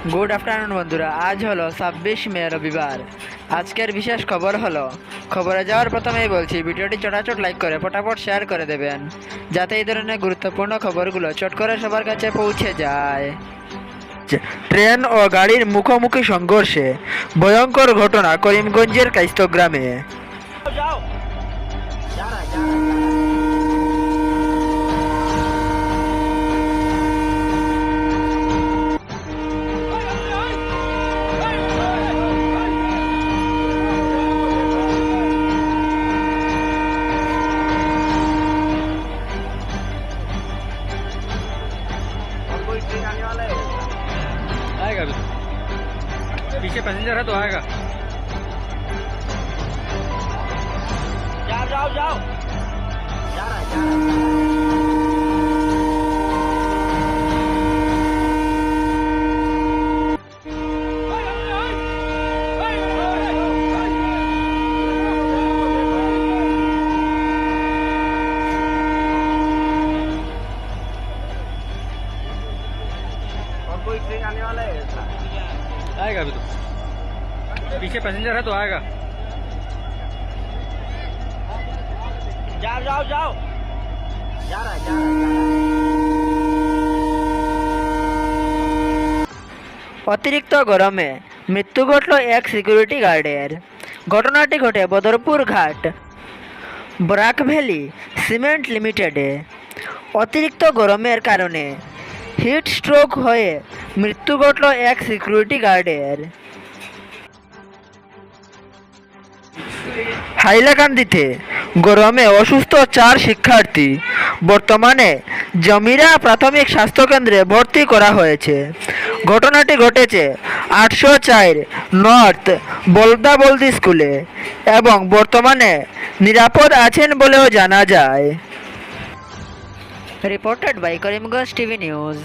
Good afternoon বন্ধুরা, আজ হলো 26 মে রবিবার। আজকের বিশেষ খবর হলো, খবরে যাওয়ার প্রথমেই বলছি ভিডিওটি চটাচট লাইক করে ফটাফট শেয়ার করে দেবেন, যাতে এই ধরনের গুরুত্বপূর্ণ খবরগুলো চট করে সবার কাছে পৌঁছে যায়। ট্রেন ও গাড়ির মুখোমুখি সংঘর্ষে ভয়ঙ্কর ঘটনা করিমগঞ্জের কাইস্ত গ্রামে। कोई ट्रेन आने वाला है? आएगा अभी तो। पीछे पैसेंजर है तो आएगा। जाओ जाओ जाओ जा रहा है, जा रहा है। और कोई ट्रेन आने वाला है ऐसा? आएगा अभी तो। पीछे पैसेंजर है तो आएगा। जाओ जाओ जाओ जा रहा है, जा रहा है, जा रहा है। অতিরিক্ত গরমে মৃত্যু ঘটল এক সিকিউরিটি গার্ডের। ঘটনাটি ঘটে বদরপুর ঘাট ব্রাক ভ্যালি সিমেন্ট লিমিটেডে। অতিরিক্ত গরমের কারণে হিট স্ট্রোক হয়ে মৃত্যু ঘটল এক সিকিউরিটি গার্ডের। হাইলাকান্দিতে গরমে অসুস্থ 4 শিক্ষার্থী বর্তমানে জমিরা প্রাথমিক স্বাস্থ্যকেন্দ্রে ভর্তি করা হয়েছে। ঘটনাটি ঘটেছে 804 নর্থ বলদাবলদি স্কুলে এবং বর্তমানে নিরাপদ আছেন বলেও জানা যায়। Reported by Karimganj TV news.